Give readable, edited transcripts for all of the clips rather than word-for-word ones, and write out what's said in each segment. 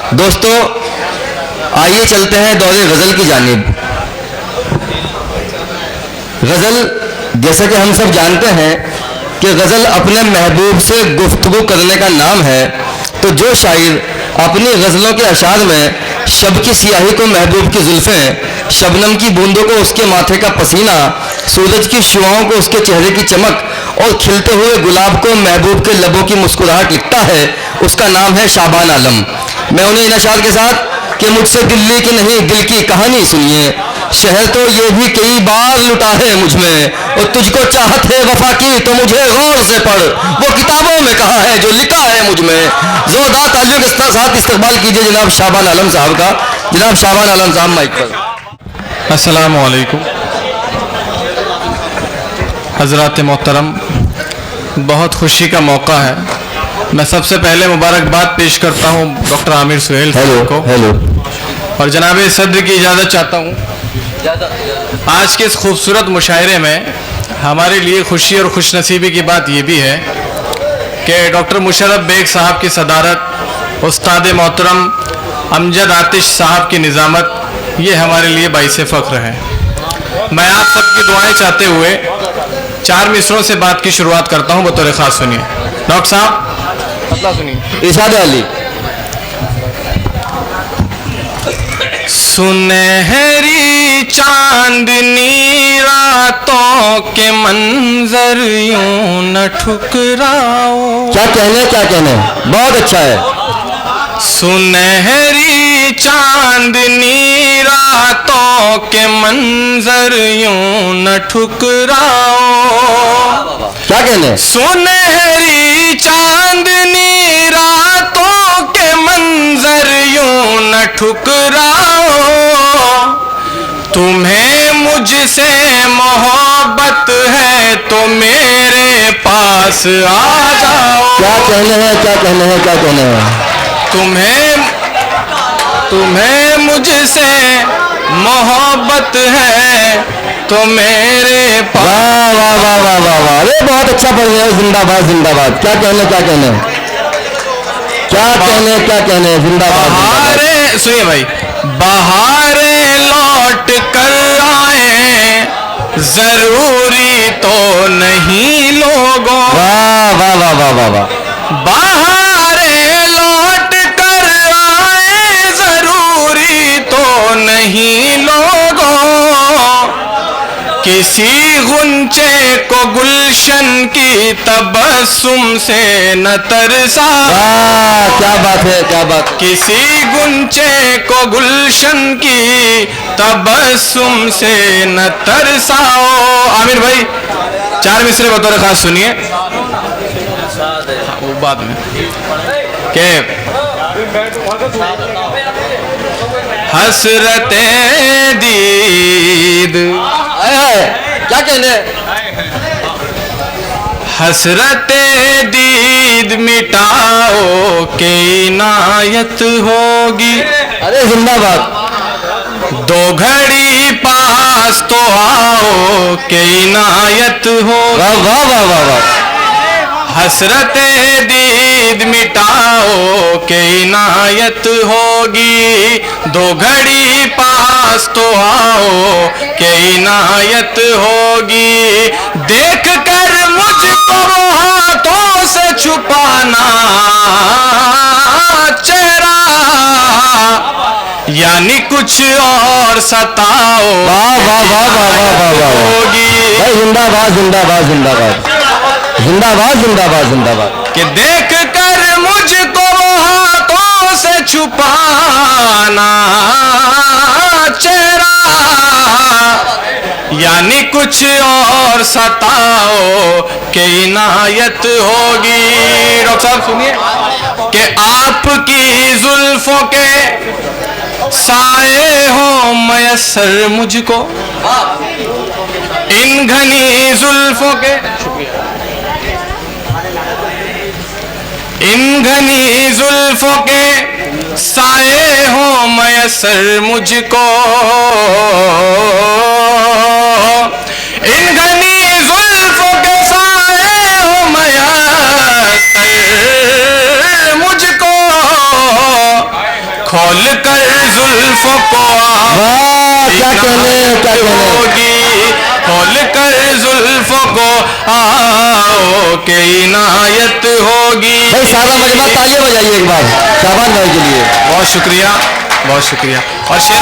दोस्तों आइए चलते हैं दौरे गज़ल की जानिब। गज़ल जैसा कि हम सब जानते हैं कि गज़ल अपने महबूब से गुफ्तगू करने का नाम है। तो जो शायर अपनी गज़लों के अशार में शब की सियाही को महबूब की जुल्फ़ें, शबनम की बूंदों को उसके माथे का पसीना, सूरज की शुआओं को उसके चेहरे की चमक और खिलते हुए गुलाब को महबूब के लबों की मुस्कुराहट लिखता है, उसका नाम है शाबान आलम। मैं उन्हें इन अशार के साथ कि मुझसे दिल्ली की नहीं दिल की कहानी सुनिए, शहर तो ये भी कई बार लुटा है मुझ में, और तुझको चाहत है वफा की तो मुझे गौर से पढ़, वो किताबों में कहा है जो लिखा है मुझ में। जोरदार तालियों के साथ इस्तकबाल कीजिए जनाब शाबान आलम साहब का। जनाब शाबान आलम साहब माइक पर। अस्सलामु अलैकुम हज़रात मोहतरम, बहुत खुशी का मौका है। मैं सबसे पहले मुबारकबाद पेश करता हूँ डॉक्टर आमिर सुहेल साहब को। हेलो। और जनाब सद्र की इजाज़त चाहता हूँ। आज के इस खूबसूरत मुशायरे में हमारे लिए खुशी और खुशनसीबी की बात ये भी है कि डॉक्टर मुशर्रफ बेग साहब की सदारत, उस्ताद मोहतरम अमजद आतिश साहब की निज़ामत, ये हमारे लिए बाइस फ़ख्र है। मैं आप सबकी दुआएं चाहते हुए 4 मिसरों से बात की शुरुआत करता हूँ, बतौर ख़ास सुनिए। डॉक्टर साहब मतलब सुनिए। इरशाद अली। सुनहरी चांदनी रातों के मंजर यूं न ठुकराओ। क्या कहने बहुत अच्छा है। सुनहरी चांदनी रातों के मंजर यूं न ठुकराओ। क्या कहने? सुनहरी चांदनी रातों के मंजर यूं न ठुकराओ। तुम्हें मुझसे मोहब्बत है तो मेरे पास आ जाओ। क्या कहने हैं? तुम्हें मुझसे मोहब्बत है तो मेरे पास। वाह वाह वाह वाह वाह वाह, अरे बहुत अच्छा पढ़ रहे हो। जिंदाबाद जिंदाबाद। क्या कहने जिंदाबाद। बहारे सुनिए भाई, बहारे लौट कर आए जरूरी तो नहीं लोगों। वाह वाह वाह वाह वाह वाह। बहारे लौट कर आए जरूरी तो नहीं लोगों। किसी गुंचे को गुलशन की तबस्सुम से न तरसा। क्या बात है, क्या बात। किसी गुंचे को गुलशन की तबस्सुम से न तरसाओ। आमिर भाई 4 मिसरे बतौर खास सुनिए। वो बाद में के हसरते दीद। क्या कहने? हसरते दीद मिटाओ के इनायत होगी। अरे जिंदाबाद। 2 घड़ी पास तो आओ के इनायत होगी। वाह वाह वाह वाह वाह। हसरते दीद मिटाओ के इनायत होगी। 2 घड़ी पास तो आओ के इनायत होगी। देख कर मुझको हाथों से छुपाना चेहरा, यानी कुछ और सताओ। वाह वाह वाह वाह वाह वाह होगी। भाई जिंदाबाद जिंदाबाद जिंदाबाद जिंदाबाद जिंदाबाद जिंदाबाद। कि देख कर मुझको हाथों से छुपाना चेहरा, यानी कुछ और सताओ के इनायत होगी। डॉक्टर साहब सुनिए कि आपकी जुल्फों के साए हो मयसर मुझको। इन घनी जुल्फों के इन घनी जुल्फों के साए हो मयसर मुझको। इन घनी जुल्फों के साए हो मयसर मुझको। खोल कर जुल्फों को वाह, क्या कहने, क्या कहने। होगी, खोल कर जुल्फों को आओ के इनायत होगी। भाई सारा मजमा तालियां बजाइए एक बार शाबान भाई के लिए। बहुत शुक्रिया, बहुत शुक्रिया। और शेर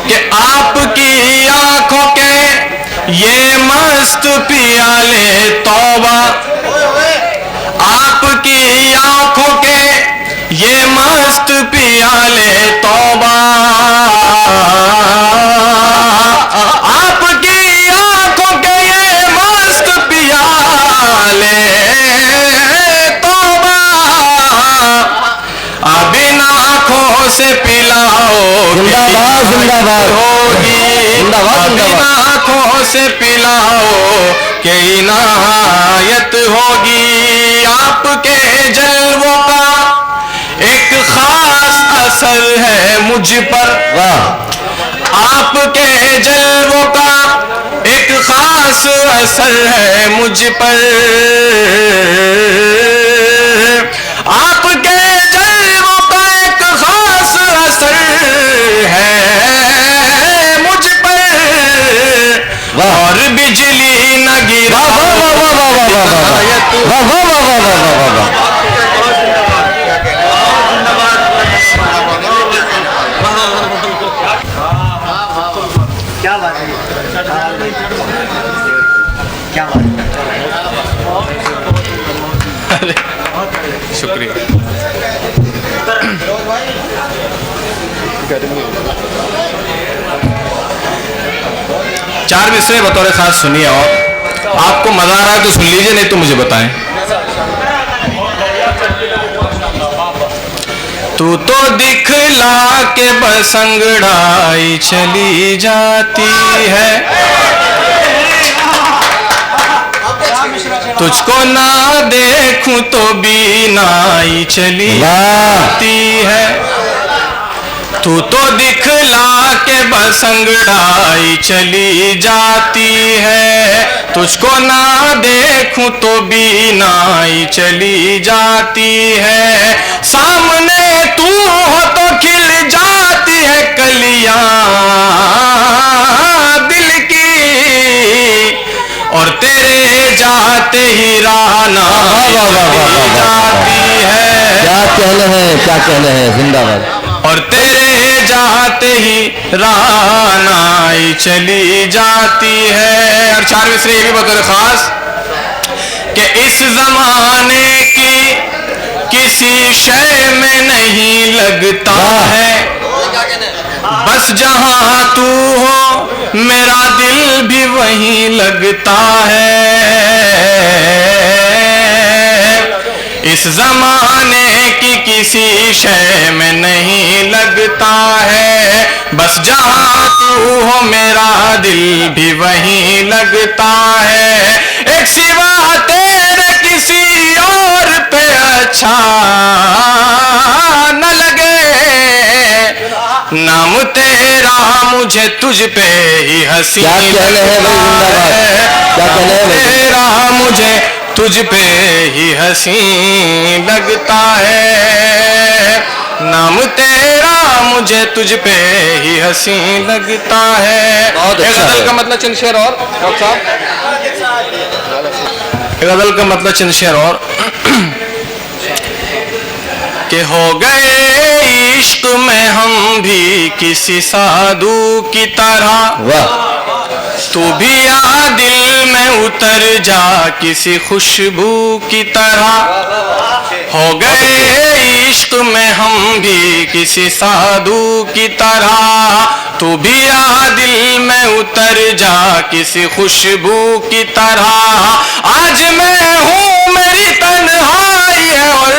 कि आपकी आंखों के ये मस्त पियाले तौबा, आपकी आंखों के ये मस्त पियाले तौबा, आपकी आंखों के ये मस्त पियाले तौबा, अब इन आंखों से पिलाओ जिंदाबाद जिंदाबाद होगी, जिंदाबाद अब इन जिंदाबाद। आंखों से पिलाओ के इनायत होगी। आपके जलवों का एक खास असर है मुझ पर, वाह, आपके जलवों का एक खास असर है मुझ पर, आपके जलवों का एक खास असर है मुझ पर, वाह। और बिजली न गिरा वाह वाह वाह वाह वाह वाह वाह वाह वाह वाह वाह वाह वाह वाह। क्या बात है, क्या बात है। शुक्रिया। चार मिसरे बतौर खास सुनिए, और आपको मजा आ रहा है तो सुन लीजिए, नहीं तो मुझे बताएं। तू तो दिखला के बस अंगड़ाई चली जाती है, तुझको ना देखूं तो बीनाई चली जाती है, तू तो दिखला के बस अंगड़ाई चली जाती है, तुझको ना देखूं तो बीनाई चली जाती है, सामने तू हो तो खिल जाती है कलियां दिल की, और तेरे जाते ही राना जाती है। क्या कहने हैं, क्या कहने हैं, जिंदाबाद। और तेरे जाते ही रानाई चली जाती है। और चार मिसरे ये भी बतौर खास कि इस जमाने की किसी शय में नहीं लगता है, बस जहां तू हो मेरा दिल भी वहीं लगता है, इस जमाने की किसी शय में नहीं लगता है, बस जहां तू हो मेरा दिल भी वहीं लगता है, एक सिवा तेरे किसी और पे अच्छा न लगे, नाम तेरा मुझे तुझ पे ही हंसी क्या कहने हैं भाई, जिंदाबाद। क्या कहने हैं भाई। तेरा मुझे तुझ पे ही हंसी लगता है, नाम तेरा मुझे तुझ पे ही हंसी लगता है। बहुत अच्छा गजल है। का मतलब चंद शेर और डॉक्टर साहब, गजल का मतलब चंद शेर और कि हो गए इश्क में हम भी किसी साधु की तरह, वाह, तू भी आ दिल में उतर जा किसी खुशबू की तरह, हो गए इश्क में हम भी किसी साधु की तरह, तू भी आ दिल में उतर जा किसी खुशबू की तरह, आज मैं हूँ मेरी तन्हाई है और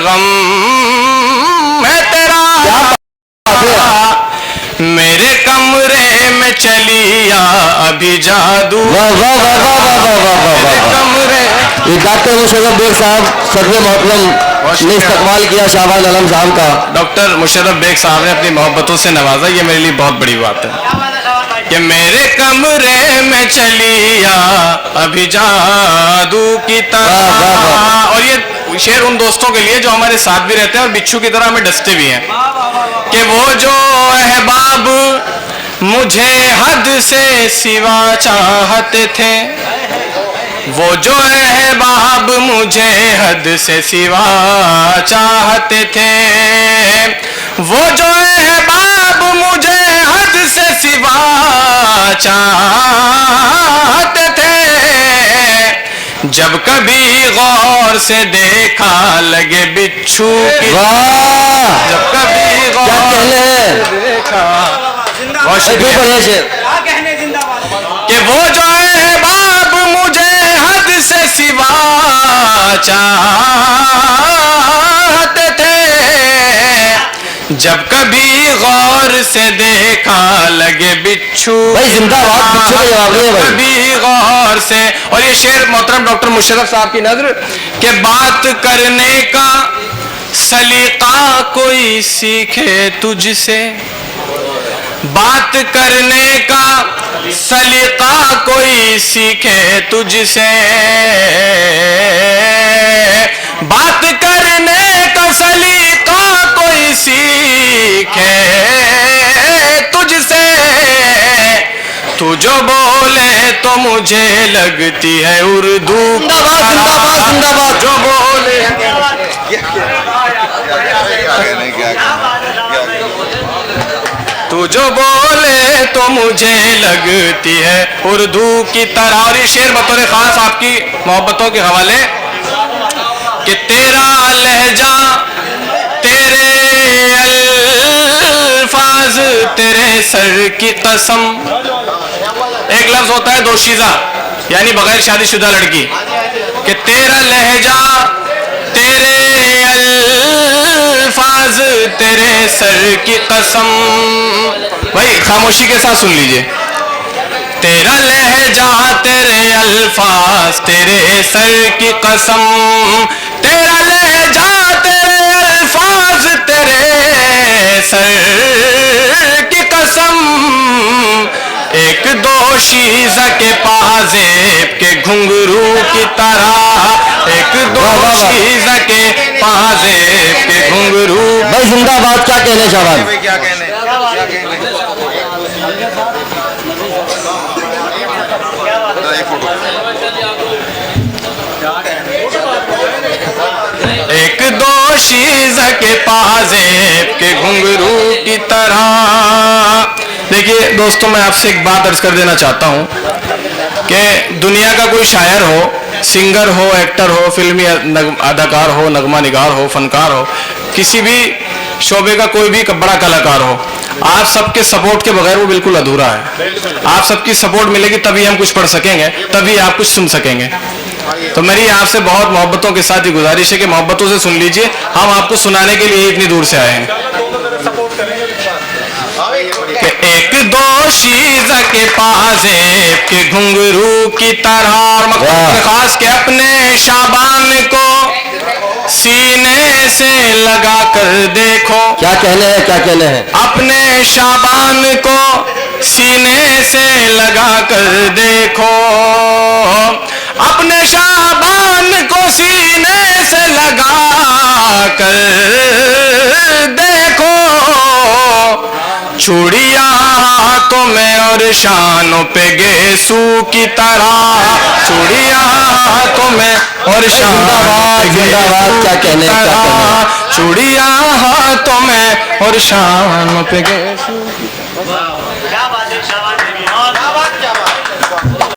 गम है तेरा, मेरे कमरे में चली आ अभी जादू, वाह वाह वाह वाह वाह वाह वाह वाह वाह वाह। कमरे ये डॉक्टर मुशर्रफ बेग साहब सदर मोहतरम ने इस्तकबाल किया शाहबाज आलम साहब का। डॉक्टर मुशर्रफ बेग साहब ने अपनी मोहब्बतों से नवाजा, ये मेरे लिए बहुत बड़ी बात है कि मेरे कमरे में चली आ अभी जादू की तरह। और शेर उन दोस्तों के लिए जो हमारे साथ भी रहते हैं और बिच्छू की तरह हमें डसते भी हैं कि वो जो अहबाब मुझे हद से सिवा चाहते थे, वो जो अहबाब मुझे हद से सिवा चाहते थे, वो जो अहबाब मुझे हद से सिवा चाहते थे, जब कभी गौर से देखा लगे बिच्छू की, जब कभी गौर से देखा कि वो जो अहबाब मुझे हद से सिवा चाहते थे, जब कभी गौर से देखा लगे बिच्छू, भाई जिंदाबाद, बिच्छू का जवाब नहीं है भाई। कभी गौर से। और ये शेर मोहतरम डॉक्टर मुशर्रफ साहब की नज़र के बात करने का सलीका कोई सीखे तुझसे, बात करने का सलीका कोई सीखे तुझसे, बात करने का सलीका कोई सीखे तुझसे, तू जो बोले तो मुझे लगती है उर्दू। जिंदाबाद जिंदाबाद जिंदाबाद। जो बोले तू जो बोले तो मुझे लगती है उर्दू की तरह। और ये शेर बतौर खास आपकी मोहब्बतों के हवाले कि तेरा लहजा, तेरे अल्फाज, तेरे सर की कसम। एक लफ्ज होता है दोशीज़ा यानी बगैर शादीशुदा लड़की, कि तेरा लहजा, तेरे अल्फाज, तेरे सर की कसम। भाई खामोशी के साथ सुन लीजिए। तेरा लहजा, तेरे अल्फाज, तेरे सर की कसम, तेरा लहजा, तेरे अल्फाज, तेरे सर की कसम, एक दोशीज़ा के पाजेब के घुंघरू की तरह, एक दोशीज़ा के पाजेब के घुंघरू। भाई जिंदाबाद, क्या कहने शाबाश। क्या कहने, क्या कहने। एक दोशीज़ा के पाजेब के घुंघरू की तरह। देखिए दोस्तों, मैं आपसे एक बात अर्ज कर देना चाहता हूँ कि दुनिया का कोई शायर हो, सिंगर हो, एक्टर हो, फिल्मी अदाकार हो, नगमा निगार हो, फनकार हो, किसी भी शोबे का कोई भी बड़ा कलाकार हो, आप सबके सपोर्ट के बगैर वो बिल्कुल अधूरा है। आप सबकी सपोर्ट मिलेगी तभी हम कुछ पढ़ सकेंगे, तभी आप कुछ सुन सकेंगे। तो मेरी आपसे बहुत मोहब्बतों के साथ ही गुजारिश है कि मोहब्बतों से सुन लीजिए। हम आपको सुनाने के लिए इतनी दूर से आए हैं कि एक दोशीज़ा के पाजेब के घुंघरू की तरह। और मकसद खास के अपने शाबान को सीने से लगा कर देखो। क्या कहने हैं, क्या कहने हैं। अपने शाबान को सीने से लगा कर देखो, अपने शाबान को सीने से लगा कर देखो, चूड़ियां हाथों में और शानों पे गेसू की तरह, चूड़ियां हाथों में और शानों पे जिंदाबाद, क्या कहने, क्या कहने। चूड़ियां हाथों में और शानों पे गेसू। क्या बात है, शाबाश।